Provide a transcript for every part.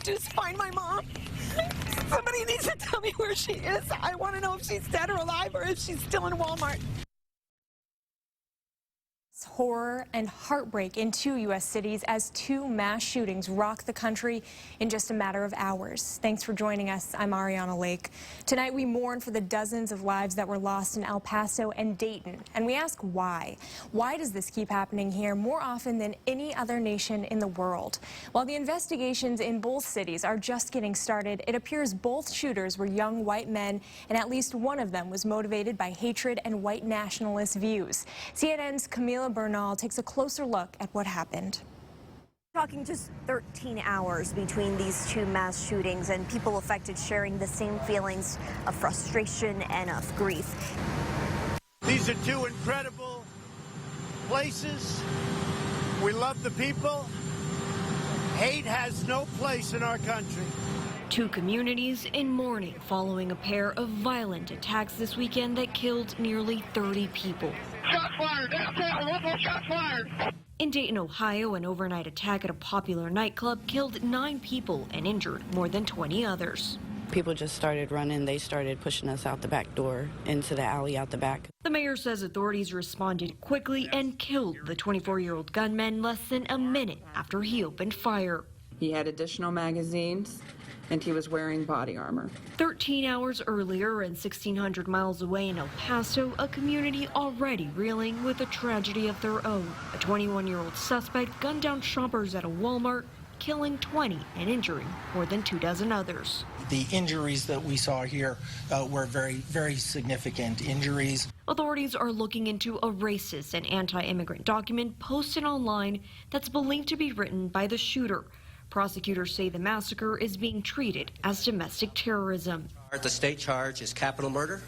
do is find my mom. Somebody needs to tell me where she is. I want to know if she's dead or alive or if she's still in Walmart. Horror and heartbreak in 2 U.S. cities as 2 mass shootings rock the country in just a matter of hours. Thanks for joining us. I'm Ariana Lake. Tonight we mourn for the dozens of lives that were lost in El Paso and Dayton, and we ask why. Why does this keep happening here more often than any other nation in the world? While the investigations in both cities are just getting started, it appears both shooters were young white men, and at least one of them was motivated by hatred and white nationalist views. CNN's Camila Bernal takes a closer look at what happened. Talking just 13 hours between these 2 mass shootings, and people affected sharing the same feelings of frustration and of grief. These are 2 incredible places. We love the people. Hate has no place in our country. 2 communities in mourning following a pair of violent attacks this weekend that killed nearly 30 people. Shots fired! One more shot fired! In Dayton, Ohio, an overnight attack at a popular nightclub killed 9 people and injured more than 20 others. People just started running. They started pushing us out the back door into the alley out the back. The mayor says authorities responded quickly and killed the 24-year-old gunman less than a minute after he opened fire. He had additional magazines, and he was wearing body armor. 13 hours earlier and 1,600 miles away in El Paso, a community already reeling with a tragedy of their own. A 21-year-old suspect gunned down shoppers at a Walmart, killing 20 and injuring more than 24 others. The injuries that we saw here were very, very significant injuries. Authorities are looking into a racist and anti-immigrant document posted online that's believed to be written by the shooter. Prosecutors say the massacre is being treated as domestic terrorism. The state charge is capital murder,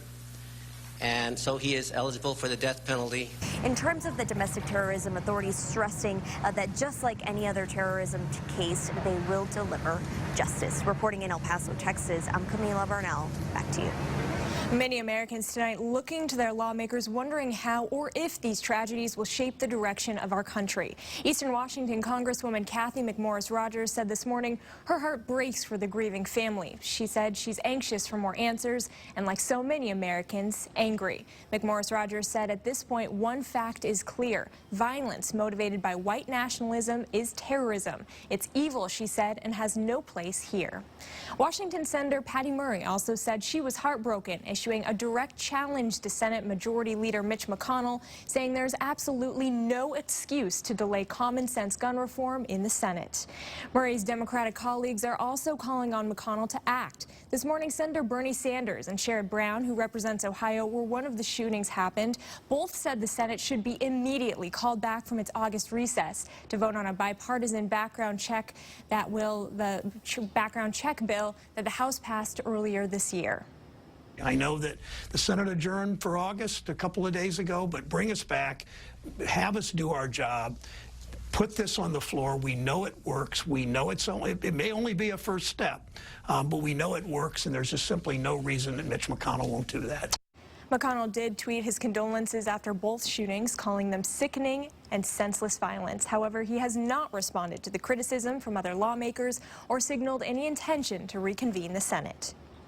and so he is eligible for the death penalty. In terms of the domestic terrorism, authorities stressing that just like any other terrorism case, they will deliver justice. Reporting in El Paso, Texas, I'm Camila Bernal. Back to you. Many Americans tonight looking to their lawmakers, wondering how or if these tragedies will shape the direction of our country. Eastern Washington Congresswoman Cathy McMorris Rodgers said this morning her heart breaks for the grieving family. She said she's anxious for more answers and, like so many Americans, angry. McMorris Rodgers said at this point one fact is clear. Violence motivated by white nationalism is terrorism. It's evil, she said, and has no place here. Washington Senator Patty Murray also said she was heartbroken, issuing a direct challenge to Senate Majority Leader Mitch McConnell, saying there's absolutely no excuse to delay common sense gun reform in the Senate. Murray's Democratic colleagues are also calling on McConnell to act. This morning, Senator Bernie Sanders and Sherrod Brown, who represents Ohio, where one of the shootings happened, both said the Senate should be immediately called back from its August recess to vote on a bipartisan background check that will the background check bill that the House passed earlier this year. I know that the Senate adjourned for August a couple of days ago, but bring us back, have us do our job, put this on the floor. We know it works. We know it may only be a first step, but we know it works, and there's just simply no reason that Mitch McConnell won't do that. McConnell did tweet his condolences after both shootings, calling them sickening and senseless violence. However, he has not responded to the criticism from other lawmakers or signaled any intention to reconvene the Senate.